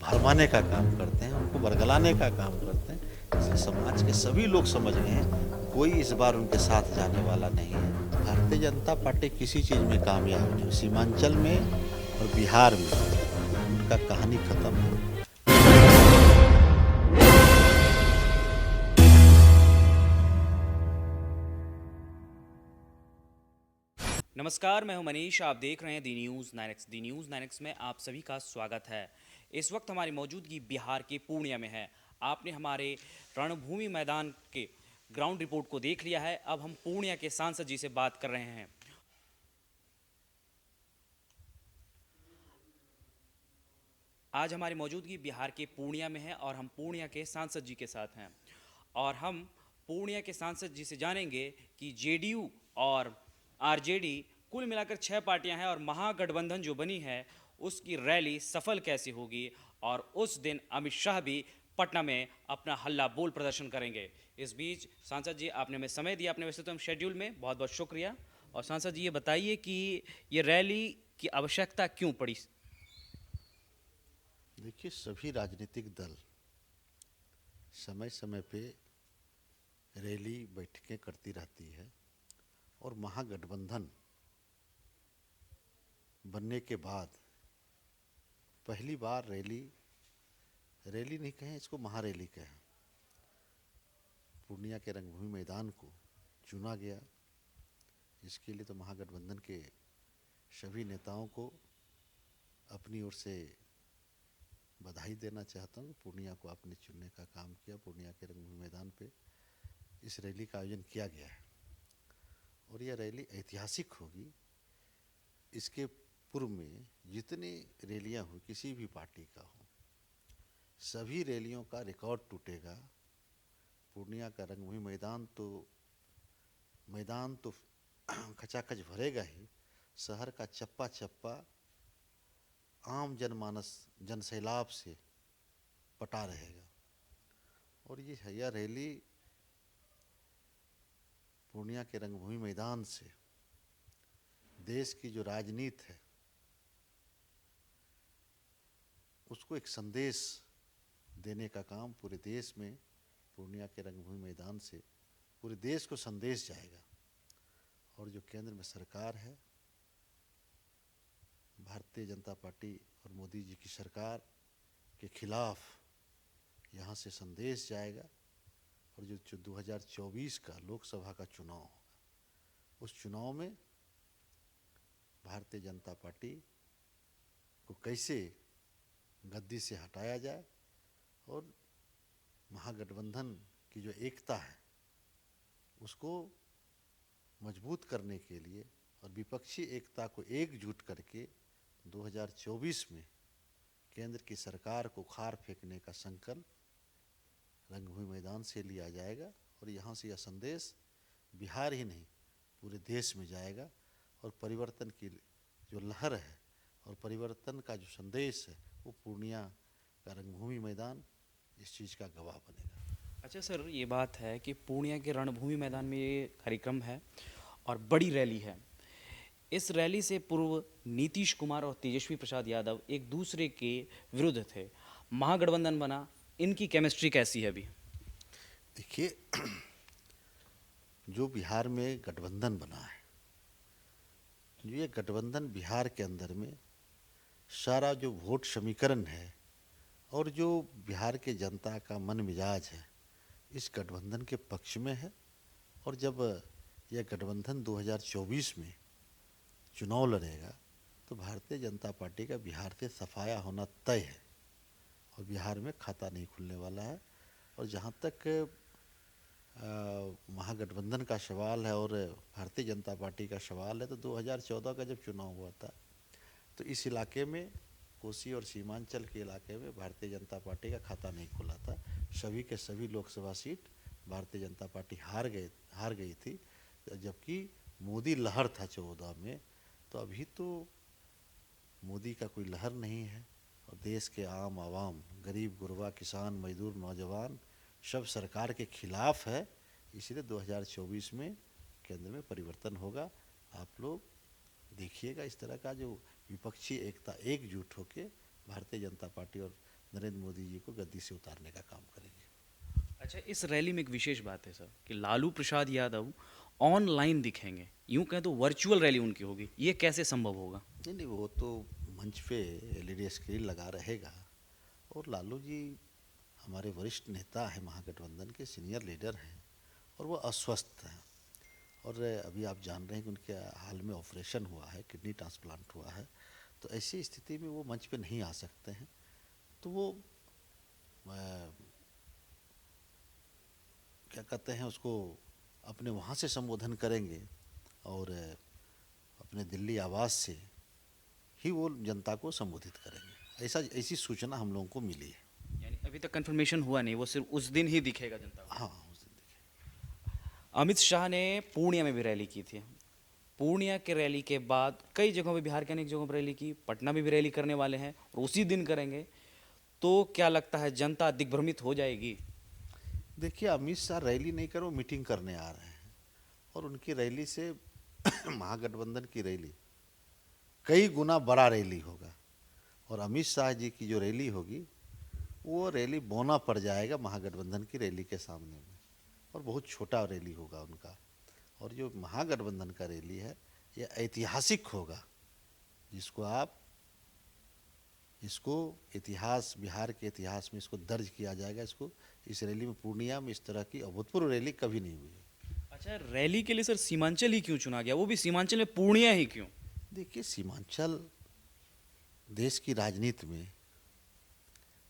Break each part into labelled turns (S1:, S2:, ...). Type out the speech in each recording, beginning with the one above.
S1: भरमाने का काम करते हैं, उनको बरगलाने का काम करते हैं। इसलिए समाज के सभी लोग समझ गए हैं, कोई इस बार उनके साथ जाने वाला नहीं है। भारतीय जनता पार्टी किसी चीज़ में कामयाब नहीं हुई। सीमांचल में और बिहार में उनका कहानी खत्म है।
S2: नमस्कार, मैं हूं मनीष। आप देख रहे हैं दी न्यूज़ 9X। दी न्यूज़ 9X में आप सभी का स्वागत है। इस वक्त हमारी मौजूदगी बिहार के पूर्णिया में है। आपने हमारे रणभूमि मैदान के ग्राउंड रिपोर्ट को देख लिया है। अब हम पूर्णिया के सांसद जी से बात कर रहे हैं। आज हमारी मौजूदगी बिहार के पूर्णिया में है और हम पूर्णिया के सांसद जी के साथ हैं और हम पूर्णिया के सांसद जी से जानेंगे कि जेडीयू और आरजेडी कुल मिलाकर 6 पार्टियां हैं और महागठबंधन जो बनी है उसकी रैली सफल कैसे होगी और उस दिन अमित शाह भी पटना में अपना हल्ला बोल प्रदर्शन करेंगे। इस बीच सांसद जी आपने हमें समय दिया अपने व्यस्ततम शेड्यूल में, बहुत बहुत शुक्रिया। और सांसद जी ये बताइए कि ये रैली की आवश्यकता क्यों पड़ी।
S1: देखिए, सभी राजनीतिक दल समय समय पे रैली बैठकें करती रहती है और महागठबंधन बनने के बाद पहली बार रैली रैली नहीं कहें, इसको महारैली कहें, पूर्णिया के रंगभूमि मैदान को चुना गया। इसके लिए तो महागठबंधन के सभी नेताओं को अपनी ओर से बधाई देना चाहता हूँ। पूर्णिया को आपने चुनने का काम किया। पूर्णिया के रंगभूमि मैदान पे इस रैली का आयोजन किया गया है और यह रैली ऐतिहासिक होगी। इसके पूर्व में जितनी रैलियां हुई किसी भी पार्टी का हो, सभी रैलियों का रिकॉर्ड टूटेगा। पूर्णिया का रंगभूमि मैदान तो खचाखच भरेगा ही। शहर का चप्पा चप्पा आम जनमानस जनसैलाब से पटा रहेगा और यह रैली पूर्णिया के रंगभूमि मैदान से देश की जो राजनीति है उसको एक संदेश देने का काम पूरे देश में, पूर्णिया के रंगभूमि मैदान से पूरे देश को संदेश जाएगा। और जो केंद्र में सरकार है, भारतीय जनता पार्टी और मोदी जी की सरकार के खिलाफ यहाँ से संदेश जाएगा। और जो 2024 का लोकसभा का चुनाव होगा, उस चुनाव में भारतीय जनता पार्टी को कैसे गद्दी से हटाया जाए और महागठबंधन की जो एकता है उसको मजबूत करने के लिए और विपक्षी एकता को एकजुट करके 2024 में केंद्र की सरकार को खार फेंकने का संकल्प रंगभूमि मैदान से लिया जाएगा। और यहाँ से यह संदेश बिहार ही नहीं पूरे देश में जाएगा और परिवर्तन की जो लहर है और परिवर्तन का जो संदेश है वो पूर्णिया का रंगभूमि मैदान इस चीज़ का गवाह बनेगा।
S2: अच्छा सर, ये बात है कि पूर्णिया के रणभूमि मैदान में ये कार्यक्रम है और बड़ी रैली है। इस रैली से पूर्व नीतीश कुमार और तेजस्वी प्रसाद यादव एक दूसरे के विरुद्ध थे। महागठबंधन बना, इनकी केमिस्ट्री कैसी है अभी?
S1: देखिए, जो बिहार में गठबंधन बना है, जो ये गठबंधन बिहार के अंदर में सारा जो वोट समीकरण है और जो बिहार के जनता का मन मिजाज है इस गठबंधन के पक्ष में है। और जब यह गठबंधन 2024 में चुनाव लड़ेगा तो भारतीय जनता पार्टी का बिहार से सफाया होना तय है और बिहार में खाता नहीं खुलने वाला है। और जहाँ तक महागठबंधन का सवाल है और भारतीय जनता पार्टी का सवाल है, तो 2014 का जब चुनाव हुआ था तो इस इलाके में, कोसी और सीमांचल के इलाके में भारतीय जनता पार्टी का खाता नहीं खुला था। सभी के सभी लोकसभा सीट भारतीय जनता पार्टी हार गई थी। जबकि मोदी लहर था 14 में, तो अभी तो मोदी का कोई लहर नहीं है और देश के आम आवाम, गरीब गुरबा, किसान, मजदूर, नौजवान सब सरकार के खिलाफ है। इसलिए 2024 में केंद्र में परिवर्तन होगा। आप लोग देखिएगा इस तरह का जो विपक्षी एकता एकजुट होकर भारतीय जनता पार्टी और नरेंद्र मोदी जी को गद्दी से उतारने का काम करेंगे।
S2: अच्छा, इस रैली में एक विशेष बात है सर कि लालू प्रसाद यादव ऑनलाइन दिखेंगे, यूं कहें तो वर्चुअल रैली उनकी होगी, ये कैसे संभव होगा?
S1: नहीं नहीं, वो तो मंच पे एलईडी स्क्रीन लगा रहेगा। और लालू जी हमारे वरिष्ठ नेता हैं, महागठबंधन के सीनियर लीडर हैं, और वो अस्वस्थ हैं। और अभी आप जान रहे हैं कि उनके हाल में ऑपरेशन हुआ है, किडनी ट्रांसप्लांट हुआ है। तो ऐसी स्थिति में वो मंच पे नहीं आ सकते हैं। तो वो क्या कहते हैं उसको, अपने वहाँ से संबोधन करेंगे, और अपने दिल्ली आवास से ही वो जनता को संबोधित करेंगे। ऐसी सूचना हम लोगों को मिली है।
S2: यानी अभी तक कंफर्मेशन हुआ नहीं, वो सिर्फ उस दिन ही दिखेगा जनता को।
S1: हाँ, उस दिन देखें।
S2: अमित शाह ने पूर्णिया में भी रैली की थी। पूर्णिया के रैली के बाद कई जगहों पे, बिहार के अनेक जगहों पर रैली की, पटना में भी रैली करने वाले हैं और उसी दिन करेंगे। तो क्या लगता है, जनता दिग्भ्रमित हो जाएगी?
S1: देखिए, अमित शाह रैली नहीं कर, वो मीटिंग करने आ रहे हैं। और उनकी रैली से महागठबंधन की रैली कई गुना बड़ा रैली होगा। और अमित शाह जी की जो रैली होगी, वो रैली बौना पड़ जाएगा महागठबंधन की रैली के सामने में। और बहुत छोटा रैली होगा उनका। और जो महागठबंधन का रैली है, ये ऐतिहासिक होगा, जिसको आप इसको इतिहास, बिहार के इतिहास में इसको दर्ज किया जाएगा। इसको, इस रैली में, पूर्णिया में इस तरह की अभूतपूर्व रैली कभी नहीं हुई है।
S2: अच्छा, रैली के लिए सर सीमांचल ही क्यों चुना गया, वो भी सीमांचल में पूर्णिया ही क्यों?
S1: देखिए, सीमांचल देश की राजनीति में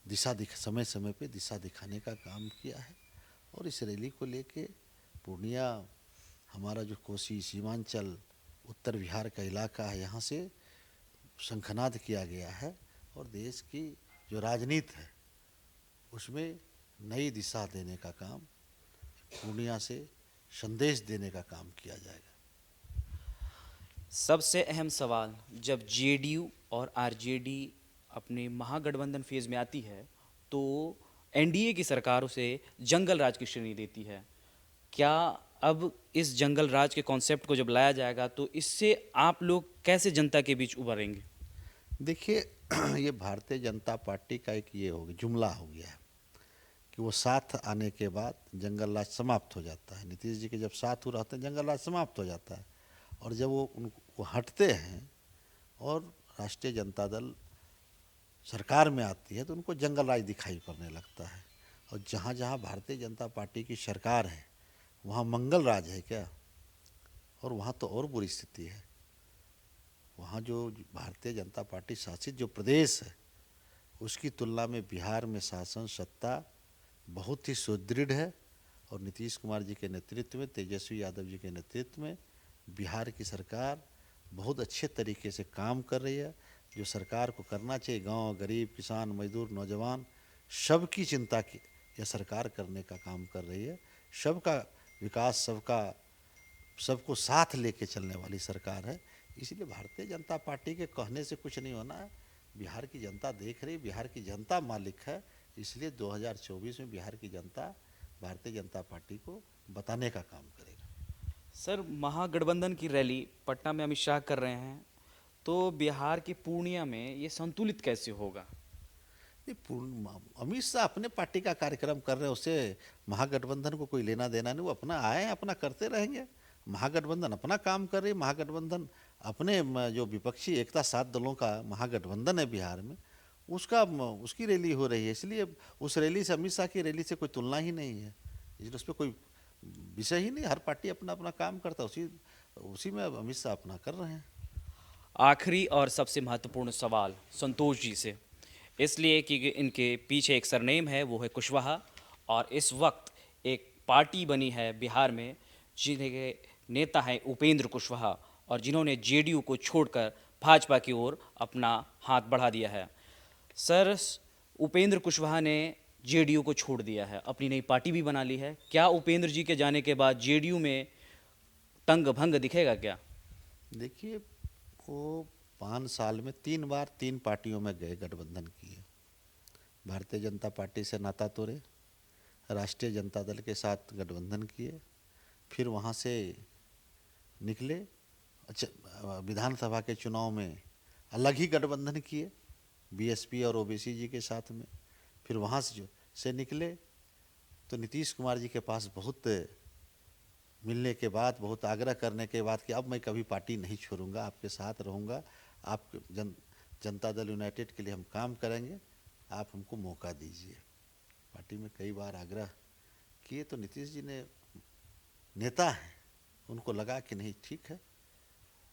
S1: समय समय पे दिशा दिखाने का काम किया है। और इस रैली को लेके पूर्णिया, हमारा जो कोसी सीमांचल उत्तर बिहार का इलाका है, यहाँ से शंखनाद किया गया है। और देश की जो राजनीति है, उसमें नई दिशा देने का काम, पूर्णिया से संदेश देने का काम किया जाएगा।
S2: सबसे अहम सवाल, जब जेडीयू और आरजेडी अपने महागठबंधन फेज में आती है तो एनडीए की सरकार उसे जंगल राज की श्रेणी देती है। क्या अब इस जंगल राज के कॉन्सेप्ट को जब लाया जाएगा तो इससे आप लोग कैसे जनता के बीच उभरेंगे?
S1: देखिए, ये भारतीय जनता पार्टी का एक ये हो गया, जुमला हो गया है कि वो साथ आने के बाद जंगल राज समाप्त हो जाता है। नीतीश जी के जब साथ हो रहते हैं, जंगल राज समाप्त हो जाता है। और जब वो हटते हैं और राष्ट्रीय जनता दल सरकार में आती है, तो उनको जंगल राज दिखाई पड़ने लगता है। और जहाँ जहाँ भारतीय जनता पार्टी की सरकार है, वहाँ मंगल राज है क्या? और वहाँ तो और बुरी स्थिति है। वहाँ जो भारतीय जनता पार्टी शासित जो प्रदेश है, उसकी तुलना में बिहार में शासन सत्ता बहुत ही सुदृढ़ है। और नीतीश कुमार जी के नेतृत्व में, तेजस्वी यादव जी के नेतृत्व में बिहार की सरकार बहुत अच्छे तरीके से काम कर रही है। जो सरकार को करना चाहिए, गांव, गरीब, किसान, मजदूर, नौजवान, सबकी चिंता की यह सरकार करने का काम कर रही है। सबका विकास, सबको साथ लेके चलने वाली सरकार है। इसलिए भारतीय जनता पार्टी के कहने से कुछ नहीं होना है। बिहार की जनता देख रही, बिहार की जनता मालिक है। इसलिए 2024 में बिहार की जनता भारतीय जनता पार्टी को बताने का काम करेगा।
S2: सर, महागठबंधन की रैली पटना में अमित शाह कर रहे हैं, तो बिहार की पूर्णिया में ये संतुलित कैसे होगा?
S1: ये अमित शाह अपने पार्टी का कार्यक्रम कर रहे हैं, उससे महागठबंधन को कोई लेना देना नहीं। वो अपना आए हैं, अपना करते रहेंगे। महागठबंधन अपना काम कर रही है। महागठबंधन अपने जो विपक्षी एकता 7 दलों का महागठबंधन है बिहार में, उसकी रैली हो रही है। इसलिए उस रैली से, अमित शाह की रैली से कोई तुलना ही नहीं है। इसलिए उस पर कोई विषय ही नहीं। हर पार्टी अपना अपना काम करता है, उसी उसी में अमित शाह अपना कर रहे हैं।
S2: आखिरी और सबसे महत्वपूर्ण सवाल संतोष जी से, इसलिए कि इनके पीछे एक सरनेम है, वो है कुशवाहा। और इस वक्त एक पार्टी बनी है बिहार में जिनके नेता हैं उपेंद्र कुशवाहा, और जिन्होंने जेडीयू को छोड़कर भाजपा की ओर अपना हाथ बढ़ा दिया है। सर, उपेंद्र कुशवाहा ने जेडीयू को छोड़ दिया है, अपनी नई पार्टी भी बना ली है। क्या उपेंद्र जी के जाने के बाद जेडीयू में तंग भंग दिखेगा क्या?
S1: देखिए, वो 5 साल में 3 बार 3 पार्टियों में गए, गठबंधन किए। भारतीय जनता पार्टी से नाता तोड़े, राष्ट्रीय जनता दल के साथ गठबंधन किए, फिर वहाँ से निकले। अच्छा, विधानसभा के चुनाव में अलग ही गठबंधन किए बीएसपी और ओबीसी जी के साथ में। फिर वहाँ से निकले तो नीतीश कुमार जी के पास बहुत मिलने के बाद, बहुत आग्रह करने के बाद कि अब मैं कभी पार्टी नहीं छोड़ूंगा, आपके साथ रहूंगा, आप जनता दल यूनाइटेड के लिए हम काम करेंगे, आप हमको मौका दीजिए। पार्टी में कई बार आग्रह किए तो नीतीश जी ने, नेता हैं, उनको लगा कि नहीं ठीक है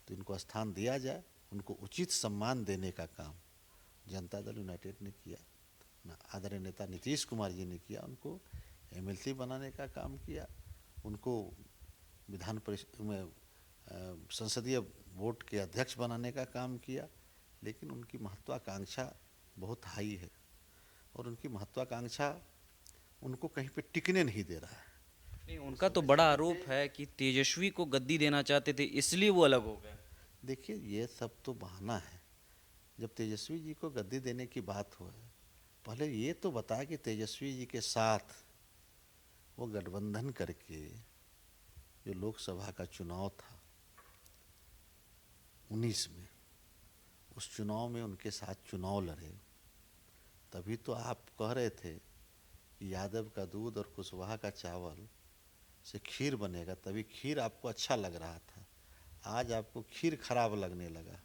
S1: तो इनको स्थान दिया जाए, उनको उचित सम्मान देने का काम जनता दल यूनाइटेड ने किया, आदरणीय नेता नीतीश कुमार जी ने किया। उनको एमएलसी बनाने का काम किया, उनको विधान परिषद में संसदीय बोर्ड के अध्यक्ष बनाने का काम किया। लेकिन उनकी महत्वाकांक्षा बहुत हाई है और उनकी महत्वाकांक्षा उनको कहीं पे टिकने नहीं दे रहा है।
S2: नहीं, उनका तो बड़ा आरोप है कि तेजस्वी को गद्दी देना चाहते थे इसलिए वो अलग हो गए।
S1: देखिए ये सब तो बहाना है। जब तेजस्वी जी को गद्दी देने की बात हो, पहले ये तो बताया कि तेजस्वी जी के साथ वो गठबंधन करके जो लोकसभा का चुनाव था 19 में, उस चुनाव में उनके साथ चुनाव लड़े, तभी तो आप कह रहे थे कि यादव का दूध और कुशवाहा का चावल से खीर बनेगा, तभी खीर आपको अच्छा लग रहा था, आज आपको खीर खराब लगने लगा।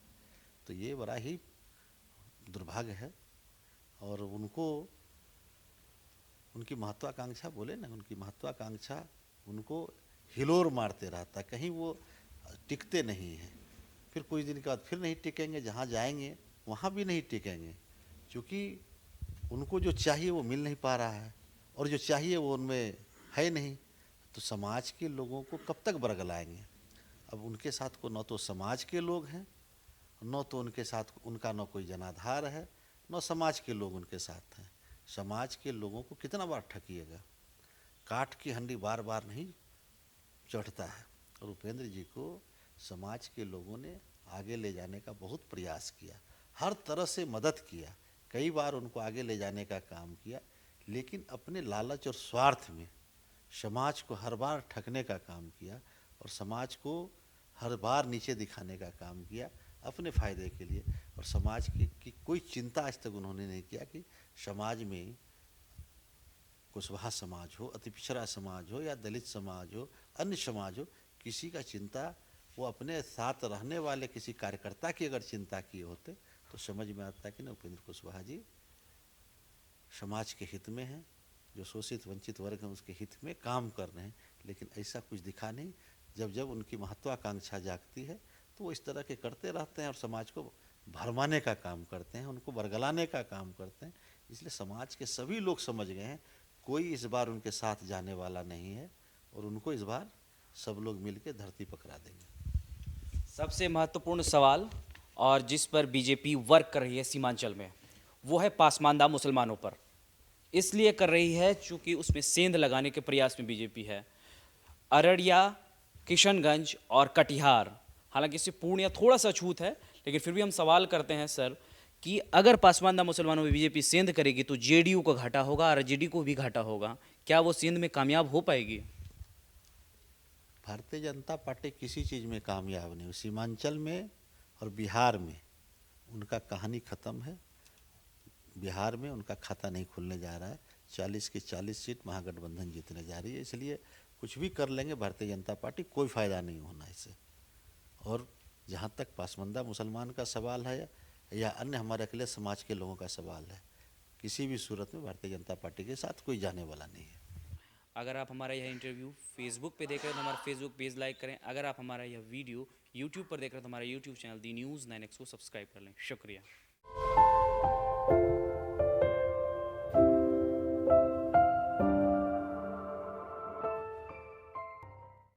S1: तो ये बड़ा ही दुर्भाग्य है। और उनको उनकी महत्वाकांक्षा बोले ना, उनकी महत्वाकांक्षा उनको हिलोर मारते रहता, कहीं वो टिकते नहीं हैं। फिर कुछ दिन के बाद फिर नहीं टिकेंगे, जहाँ जाएंगे वहाँ भी नहीं टिकेंगे, क्योंकि उनको जो चाहिए वो मिल नहीं पा रहा है और जो चाहिए वो उनमें है नहीं। तो समाज के लोगों को कब तक बरगलाएंगे? अब उनके साथ को न तो समाज के लोग हैं, न तो उनके साथ उनका न कोई जनाधार है, न समाज के लोग उनके साथ हैं। समाज के लोगों को कितना बार ठकिएगा? काठ की हंडी बार बार नहीं चढ़ता है। और उपेंद्र जी को समाज के लोगों ने आगे ले जाने का बहुत प्रयास किया, हर तरह से मदद किया, कई बार उनको आगे ले जाने का काम किया, लेकिन अपने लालच और स्वार्थ में समाज को हर बार ठगने का काम किया और समाज को हर बार नीचे दिखाने का काम किया अपने फ़ायदे के लिए। और समाज की कोई चिंता आज तक उन्होंने नहीं किया कि समाज में कुशवाहा समाज हो, अति पिछड़ा समाज हो या दलित समाज हो, अन्य समाज हो, किसी का चिंता, वो अपने साथ रहने वाले किसी कार्यकर्ता की अगर चिंता किए होते तो समझ में आता कि ना उपेंद्र कुशवाहा जी समाज के हित में हैं, जो शोषित वंचित वर्ग हैं उसके हित में काम कर रहे हैं। लेकिन ऐसा कुछ दिखा नहीं। जब जब उनकी महत्वाकांक्षा जागती है तो वो इस तरह के करते रहते हैं और समाज को भरमाने का काम करते हैं, उनको बरगलाने का काम करते हैं। इसलिए समाज के सभी लोग समझ गए हैं कोई इस बार उनके साथ जाने वाला नहीं है और उनको इस बार सब लोग मिलकर धरती पकड़ा देंगे।
S2: सबसे महत्वपूर्ण सवाल और जिस पर बीजेपी वर्क कर रही है सीमांचल में, वो है पासमानदा मुसलमानों पर। इसलिए कर रही है चूंकि उसमें सेंध लगाने के प्रयास में बीजेपी है। अररिया, किशनगंज और कटिहार, हालांकि इससे पूर्णिया थोड़ा सा छूत है, लेकिन फिर भी हम सवाल करते हैं सर कि अगर पासमानदा मुसलमानों में बीजेपी सेंध करेगी तो जेडीयू को घाटा होगा, आरजेडी को भी घाटा होगा। क्या वो सेंध में कामयाब हो पाएगी?
S1: भारतीय जनता पार्टी किसी चीज़ में कामयाब नहीं हुई। सीमांचल में और बिहार में उनका कहानी ख़त्म है। बिहार में उनका खाता नहीं खुलने जा रहा है। 40 की 40 सीट महागठबंधन जीतने जा रही है। इसलिए कुछ भी कर लेंगे भारतीय जनता पार्टी, कोई फ़ायदा नहीं होना इससे। और जहाँ तक पासमानदा मुसलमान का सवाल है या अन्य हमारे अकेले समाज के लोगों का सवाल है, किसी भी सूरत में भारतीय जनता पार्टी के साथ कोई जाने वाला नहीं है।
S2: अगर आप हमारा यह इंटरव्यू फेसबुक पे देख रहे हैं तो हमारा फेसबुक पेज लाइक करें। अगर आप हमारा यह वीडियो यूट्यूब पर देख रहे हैं तो हमारा यूट्यूब चैनल दी न्यूज़ 9X को सब्सक्राइब कर लें। शुक्रिया।